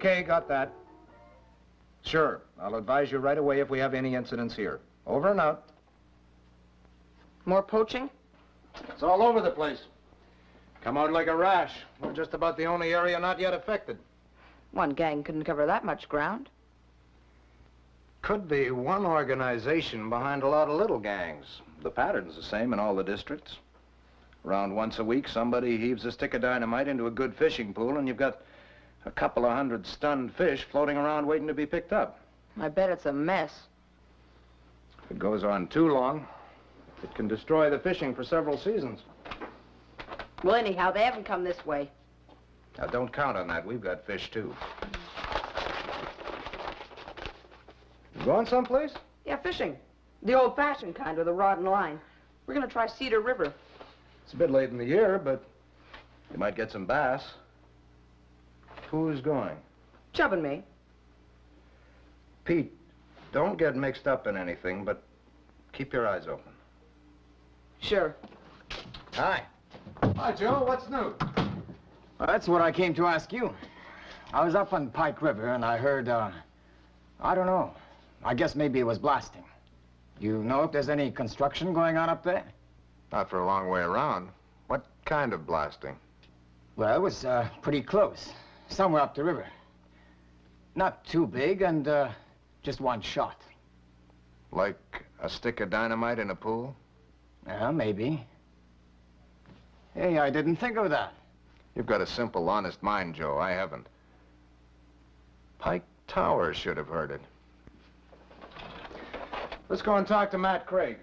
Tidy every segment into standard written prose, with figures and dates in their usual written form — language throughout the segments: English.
Okay, got that. Sure, I'll advise you right away if we have any incidents here. Over and out. More poaching? It's all over the place. Come out like a rash. We're just about the only area not yet affected. One gang couldn't cover that much ground. Could be one organization behind a lot of little gangs. The pattern's the same in all the districts. Around once a week, somebody heaves a stick of dynamite into a good fishing pool, and you've got a couple of hundred stunned fish floating around waiting to be picked up. I bet it's a mess. If it goes on too long, it can destroy the fishing for several seasons. Well, anyhow, they haven't come this way. Now, don't count on that. We've got fish, too. You going someplace? Yeah, fishing. The old-fashioned kind with a rod and line. We're going to try Cedar River. It's a bit late in the year, but you might get some bass. Who's going? Chubb and me. Pete, don't get mixed up in anything, but keep your eyes open. Sure. Hi. Hi, Joe. What's new? Well, that's what I came to ask you. I was up on Pike River and I heard, I don't know. I guess maybe it was blasting. You know if there's any construction going on up there? Not for a long way around. What kind of blasting? Well, it was pretty close. Somewhere up the river. Not too big and just one shot. Like a stick of dynamite in a pool? Yeah, maybe. Hey, I didn't think of that. You've got a simple, honest mind, Joe. I haven't. Pike Tower should have heard it. Let's go and talk to Matt Craig.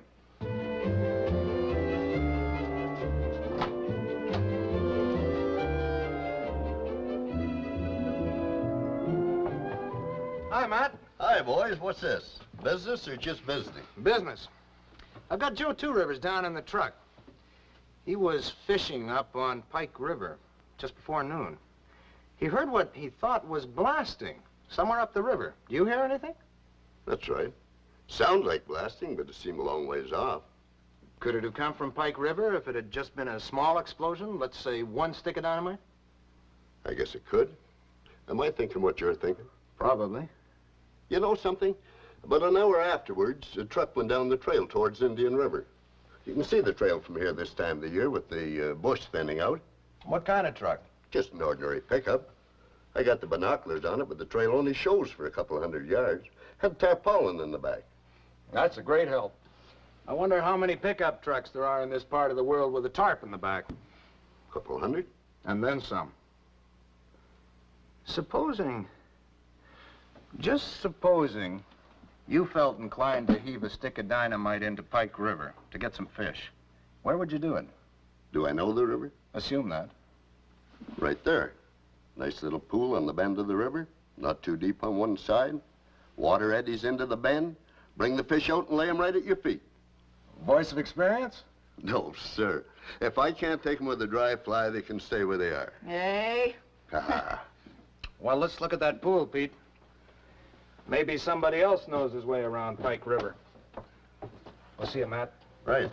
Hi, Matt. Hi, boys. What's this? Business or just visiting? Business. I've got Joe Two Rivers down in the truck. He was fishing up on Pike River just before noon. He heard what he thought was blasting somewhere up the river. Do you hear anything? That's right. Sounds like blasting, but it seemed a long ways off. Could it have come from Pike River if it had just been a small explosion? Let's say one stick of dynamite? I guess it could. Am I thinking what you're thinking? Probably. You know something? About an hour afterwards, a truck went down the trail towards Indian River. You can see the trail from here this time of the year with the bush thinning out. What kind of truck? Just an ordinary pickup. I got the binoculars on it, but the trail only shows for a couple of 100 yards. Had tarpaulin in the back. That's a great help. I wonder how many pickup trucks there are in this part of the world with a tarp in the back. Couple of 100? And then some. Just supposing, you felt inclined to heave a stick of dynamite into Pike River to get some fish. Where would you do it? Do I know the river? Assume that. Right there. Nice little pool on the bend of the river. Not too deep on one side. Water eddies into the bend. Bring the fish out and lay them right at your feet. Voice of experience? No, sir. If I can't take them with a dry fly, they can stay where they are. Hey. Ha-ha. Well, let's look at that pool, Pete. Maybe somebody else knows his way around Pike River. We'll see you, Matt. Right.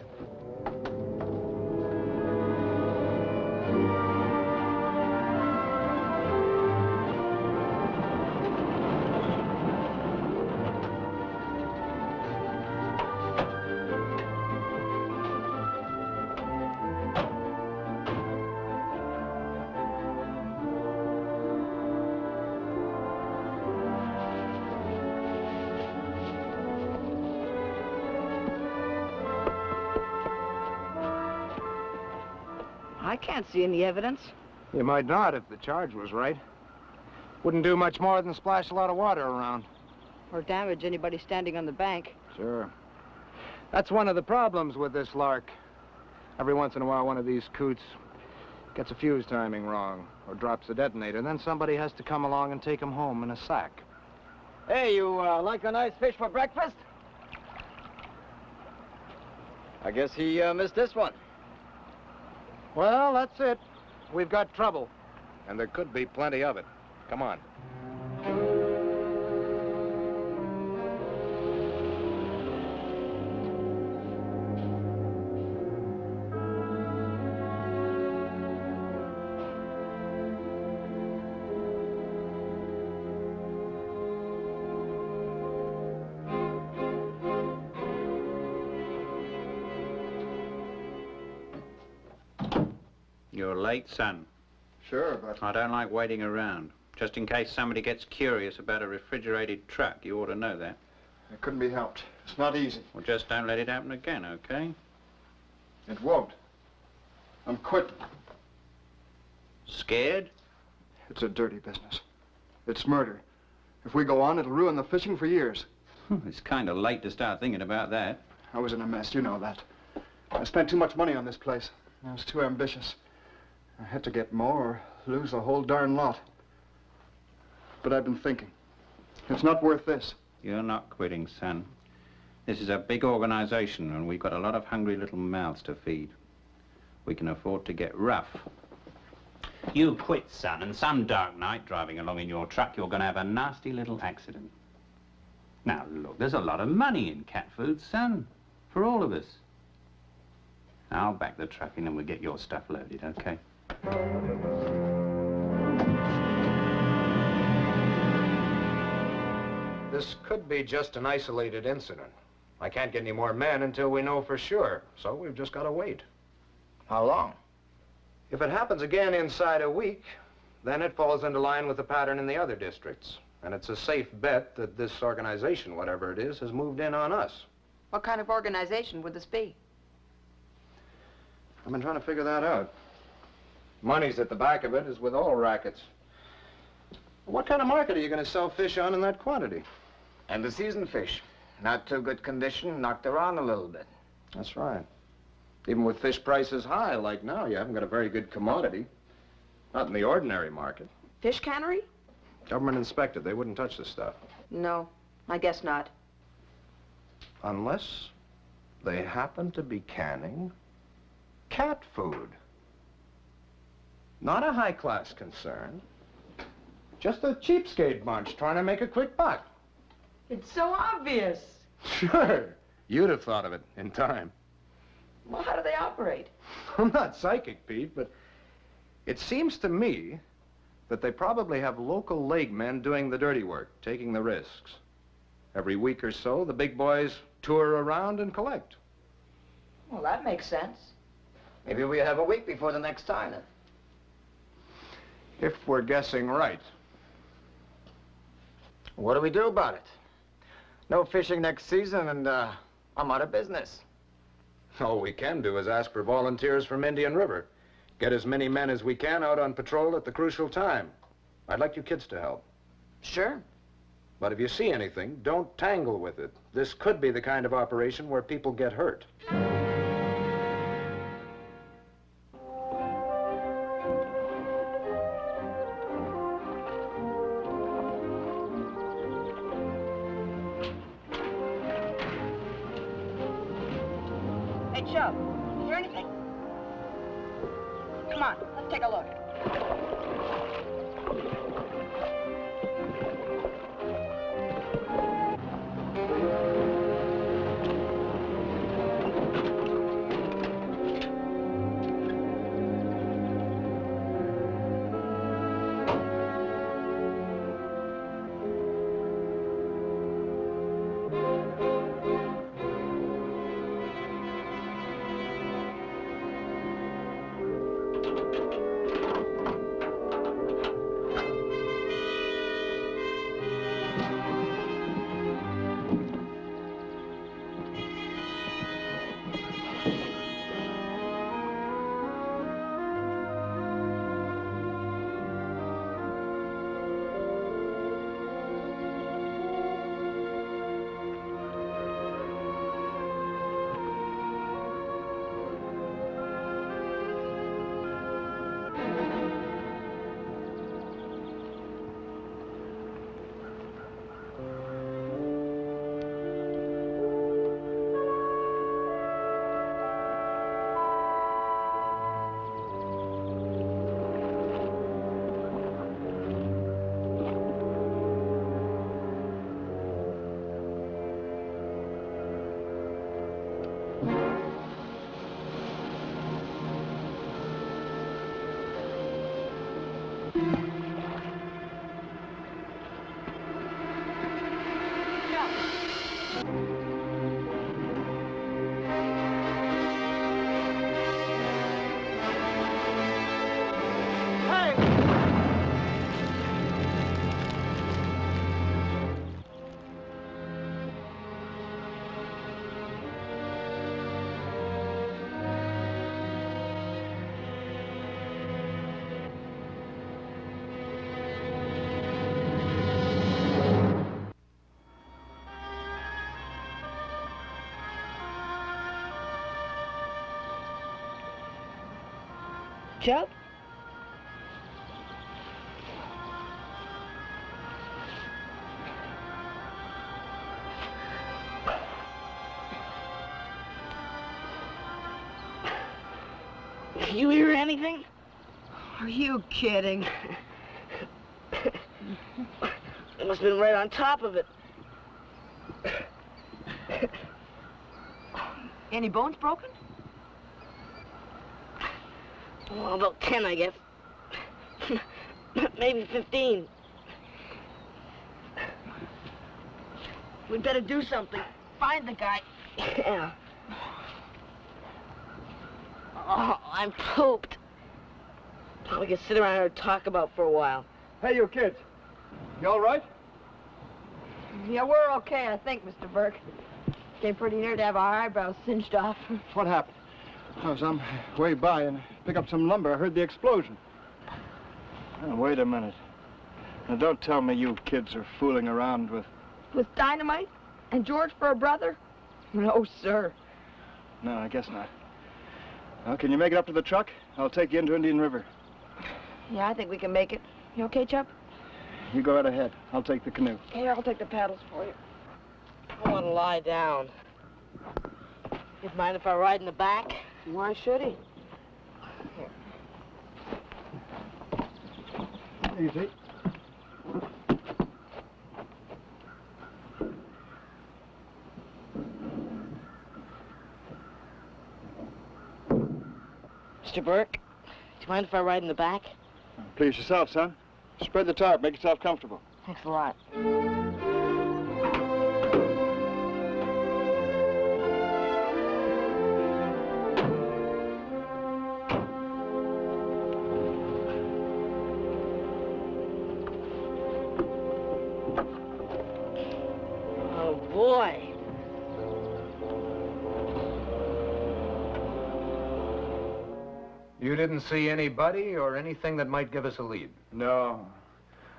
I can't see any evidence. You might not if the charge was right. Wouldn't do much more than splash a lot of water around. Or damage anybody standing on the bank. Sure. That's one of the problems with this lark. Every once in a while, one of these coots gets a fuse timing wrong or drops a detonator. Then somebody has to come along and take him home in a sack. Hey, you like a nice fish for breakfast? I guess he missed this one. Well, that's it. We've got trouble. And there could be plenty of it. Come on. You're late, son. Sure, but... I don't like waiting around. Just in case somebody gets curious about a refrigerated truck, you ought to know that. It couldn't be helped. It's not easy. Well, just don't let it happen again, okay? It won't. I'm quitting. Scared? It's a dirty business. It's murder. If we go on, it'll ruin the fishing for years. It's kind of late to start thinking about that. I was in a mess, you know that. I spent too much money on this place. I was too ambitious. I had to get more or lose the whole darn lot. But I've been thinking. It's not worth this. You're not quitting, son. This is a big organization, and we've got a lot of hungry little mouths to feed. We can afford to get rough. You quit, son, and some dark night driving along in your truck, you're going to have a nasty little accident. Now, look, there's a lot of money in cat food, son, for all of us. I'll back the truck in and we'll get your stuff loaded, okay? This could be just an isolated incident. I can't get any more men until we know for sure, so we've just got to wait. How long? If it happens again inside a week, then it falls into line with the pattern in the other districts. And it's a safe bet that this organization, whatever it is, has moved in on us. What kind of organization would this be? I've been trying to figure that out. Money's at the back of it, as with all rackets. What kind of market are you going to sell fish on in that quantity? And the season fish. Not too good condition, knocked around a little bit. That's right. Even with fish prices high like now, you haven't got a very good commodity. Not in the ordinary market. Fish cannery? Government inspected. They wouldn't touch this stuff. No, I guess not. Unless they happen to be canning cat food. Not a high-class concern. Just a cheapskate bunch trying to make a quick buck. It's so obvious. Sure. You'd have thought of it in time. Well, how do they operate? I'm not psychic, Pete, but it seems to me that they probably have local leg men doing the dirty work, taking the risks. Every week or so, the big boys tour around and collect. Well, that makes sense. Maybe we have a week before the next time, then. If we're guessing right. What do we do about it? No fishing next season, and I'm out of business. All we can do is ask for volunteers from Indian River. Get as many men as we can out on patrol at the crucial time. I'd like you kids to help. Sure. But if you see anything, don't tangle with it. This could be the kind of operation where people get hurt. Hey, Chubb, is there anything? Come on, let's take a look. Chub? You hear anything? Are you kidding? It must have been right on top of it. Any bones broken? Well, about 10, I guess. Maybe 15. We'd better do something. Find the guy. Yeah. Oh, I'm pooped. We can sit around here and talk about for a while. Hey, you kids. You all right? Yeah, we're okay, I think, Mr. Burke. Came pretty near to have our eyebrows singed off. What happened? I was on my way by and pick up some lumber. I heard the explosion. Oh, wait a minute. Now, don't tell me you kids are fooling around with... With dynamite? And George for a brother? No, sir. No, I guess not. Well, can you make it up to the truck? I'll take you into Indian River. Yeah, I think we can make it. You okay, Chub? You go right ahead. I'll take the canoe. Here, I'll take the paddles for you. I want to lie down. You mind if I ride in the back? Why should he? Easy. Mr. Burke, do you mind if I ride in the back? Please yourself, son. Spread the tarp. Make yourself comfortable. Thanks a lot. Oh, boy. You didn't see anybody or anything that might give us a lead? No.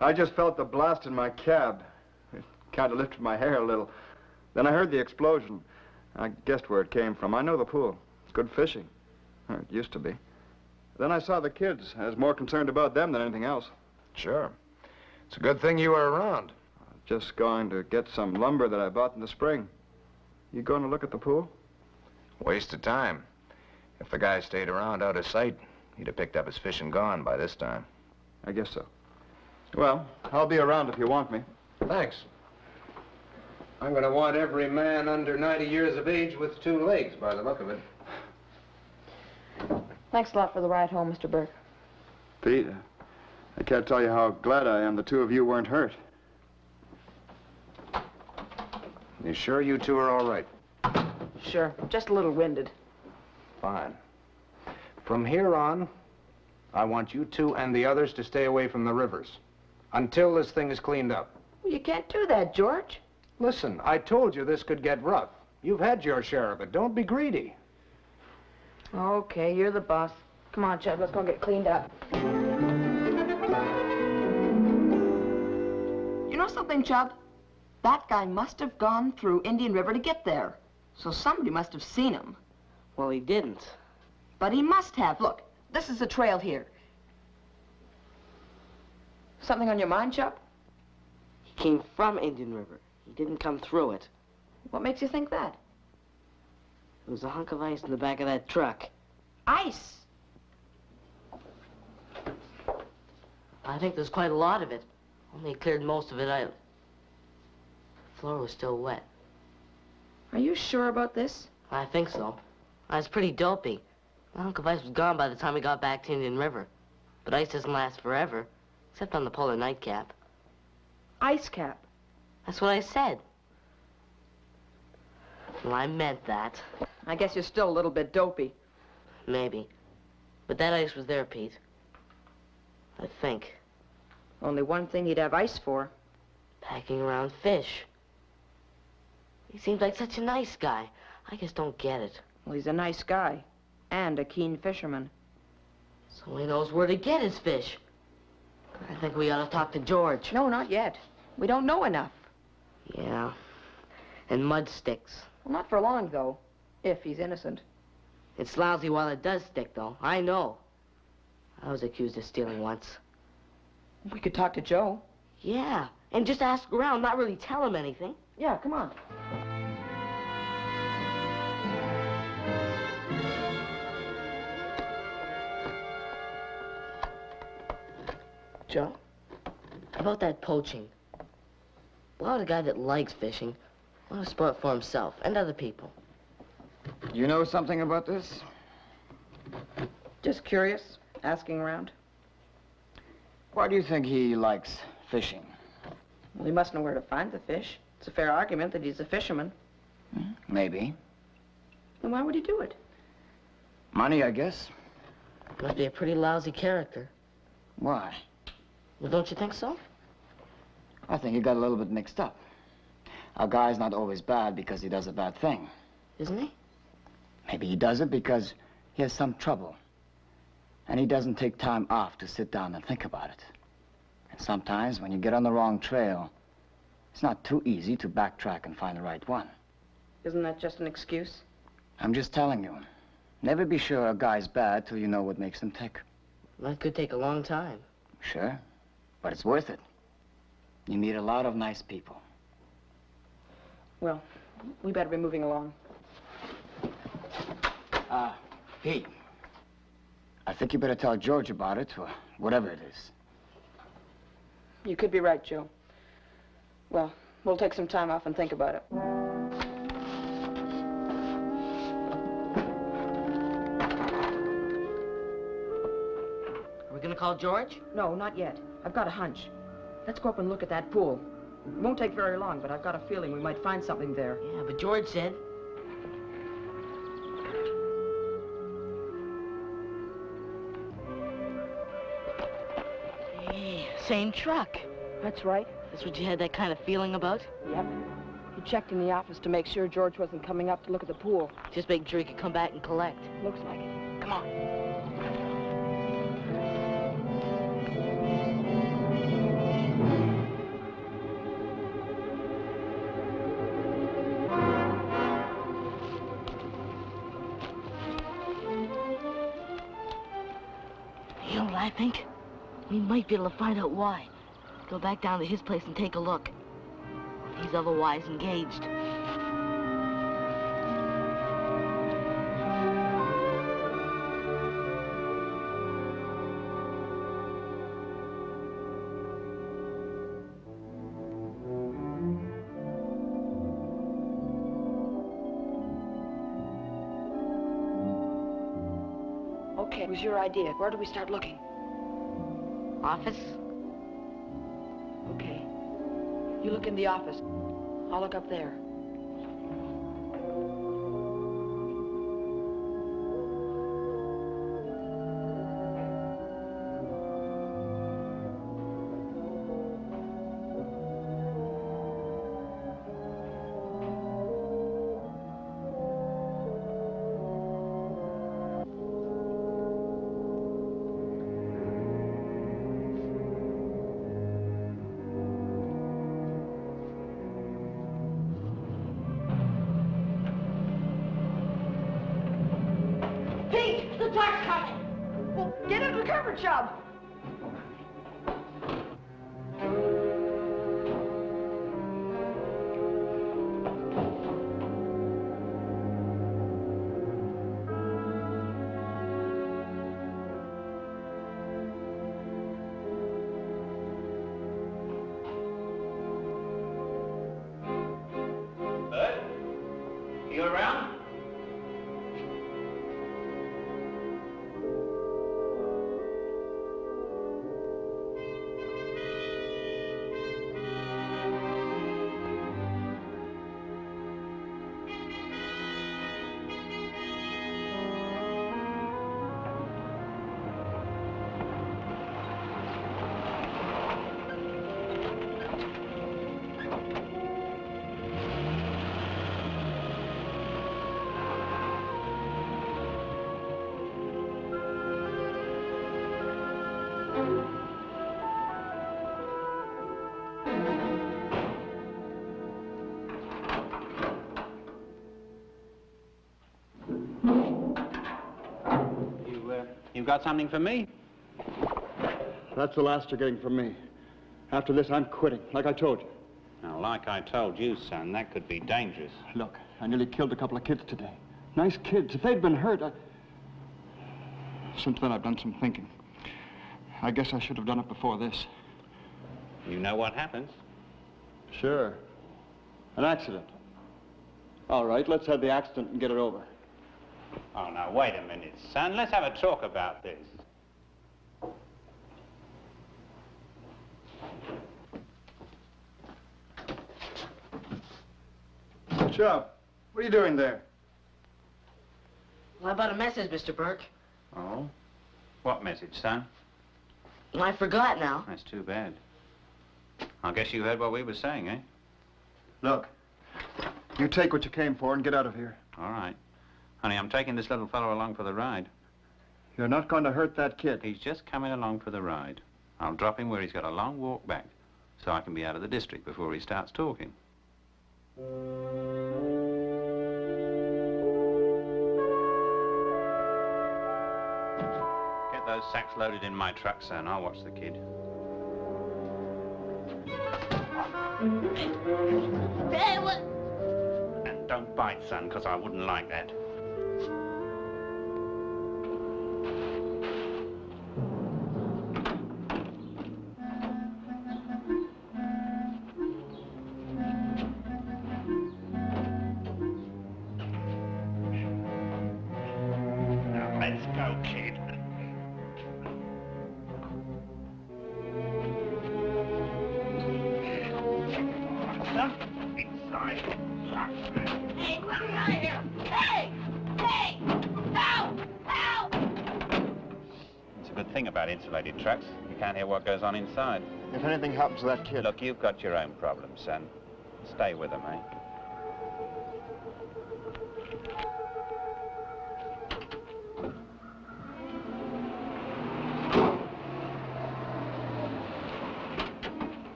I just felt the blast in my cab. It kind of lifted my hair a little. Then I heard the explosion. I guessed where it came from. I know the pool. It's good fishing. It used to be. Then I saw the kids. I was more concerned about them than anything else. Sure. It's a good thing you were around. Just going to get some lumber that I bought in the spring. You going to look at the pool? Waste of time. If the guy stayed around out of sight, he'd have picked up his fish and gone by this time. I guess so. Well, I'll be around if you want me. Thanks. I'm going to want every man under 90 years of age with 2 legs, by the look of it. Thanks a lot for the ride home, Mr. Burke. Pete, I can't tell you how glad I am the 2 of you weren't hurt. You sure you 2 are all right? Sure, just a little winded. Fine. From here on, I want you 2 and the others to stay away from the rivers until this thing is cleaned up. Well, you can't do that, George. Listen, I told you this could get rough. You've had your share of it. Don't be greedy. Okay, you're the boss. Come on, Chub, let's go get cleaned up. You know something, Chub? That guy must have gone through Indian River to get there. So somebody must have seen him. Well, he didn't. But he must have. Look, this is the trail here. Something on your mind, Chub? He came from Indian River. He didn't come through it. What makes you think that? There was a hunk of ice in the back of that truck. Ice. I think there's quite a lot of it. Only cleared most of it out. The floor was still wet. Are you sure about this? I think so. I was pretty dopey. The hunk of ice was gone by the time we got back to Indian River. But ice doesn't last forever, except on the polar nightcap. Ice cap. That's what I said. Well, I meant that. I guess you're still a little bit dopey. Maybe. But that ice was there, Pete. I think. Only one thing he'd have ice for. Packing around fish. He seems like such a nice guy. I just don't get it. Well, he's a nice guy. And a keen fisherman. So he knows where to get his fish. I think we ought to talk to George. No, not yet. We don't know enough. Yeah. And mud sticks. Well, not for long, though. If he's innocent. It's lousy while it does stick, though. I know. I was accused of stealing once. We could talk to Joe. Yeah, and just ask around, not really tell him anything. Yeah, come on. Joe, about that poaching. Well, a guy that likes fishing, want to sport for himself and other people. You know something about this? Just curious, asking around. Why do you think he likes fishing? Well, he must know where to find the fish. It's a fair argument that he's a fisherman. Maybe. Then why would he do it? Money, I guess. Must be a pretty lousy character. Why? Well, don't you think so? I think you got a little bit mixed up. A guy's not always bad because he does a bad thing. Isn't he? Maybe he does it because he has some trouble. And he doesn't take time off to sit down and think about it. And sometimes when you get on the wrong trail, it's not too easy to backtrack and find the right one. Isn't that just an excuse? I'm just telling you. Never be sure a guy's bad till you know what makes him tick. That could take a long time. Sure, but it's worth it. You meet a lot of nice people. Well, we better be moving along. Pete. I think you better tell George about it, or whatever it is. You could be right, Joe. Well, we'll take some time off and think about it. Are we gonna call George? No, not yet. I've got a hunch. Let's go up and look at that pool. It won't take very long, but I've got a feeling we might find something there. Yeah, but George said. Hey, same truck. That's right. That's what you had that kind of feeling about? Yep. He checked in the office to make sure George wasn't coming up to look at the pool. Just making sure he could come back and collect. Looks like it. Come on. You know what I think? We might be able to find out why. Go back down to his place and take a look. He's otherwise engaged. Okay, it was your idea. Where do we start looking? Office? Okay. You look in the office. I'll look up there. Pete, the truck's coming. Well, get into the cover, Chub. Bud? You around? You got something for me? That's the last you're getting from me. After this, I'm quitting, like I told you. Now, like I told you, son, that could be dangerous. Look, I nearly killed a couple of kids today. Nice kids. If they'd been hurt, Since then, I've done some thinking. I guess I should have done it before this. You know what happens? Sure. An accident. All right, let's have the accident and get it over. Oh, now, wait a minute, son. Let's have a talk about this. Chubb, what are you doing there? How about a message, Mr. Burke? Oh? What message, son? Well, I forgot now. That's too bad. I guess you heard what we were saying, eh? Look, you take what you came for and get out of here. All right. Honey, I'm taking this little fellow along for the ride. You're not going to hurt that kid. He's just coming along for the ride. I'll drop him where he's got a long walk back, so I can be out of the district before he starts talking. Get those sacks loaded in my truck, son. I'll watch the kid. Hey, what? And don't bite, son, because I wouldn't like that. Now, let's go, kid. Inside. Hey, let me out of here! Hey! Hey! Help! Help! It's a good thing about insulated trucks. You can't hear what goes on inside. If anything happens to that kid... Look, you've got your own problems, son. Stay with them, eh?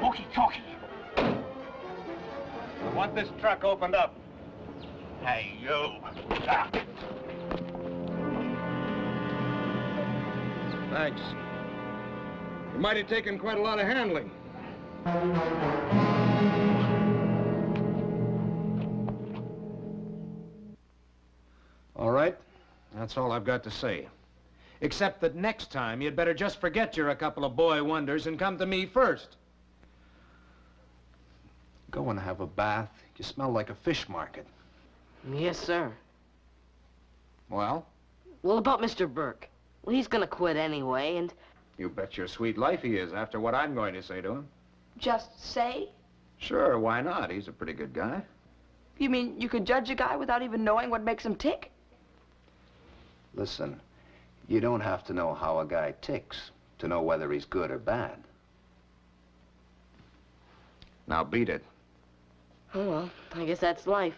Walkie-talkie. I want this truck opened up. Hey, you. Ah. Thanks. You might have taken quite a lot of handling. All right. That's all I've got to say. Except that next time, you'd better just forget you're a couple of boy wonders and come to me first. Go and have a bath. You smell like a fish market. Yes, sir. Well? Well, about Mr. Burke. Well, he's gonna quit anyway, and... You bet your sweet life he is, after what I'm going to say to him. Just say? Sure, why not? He's a pretty good guy. You mean you could judge a guy without even knowing what makes him tick? Listen, you don't have to know how a guy ticks to know whether he's good or bad. Now beat it. Oh, well, I guess that's life.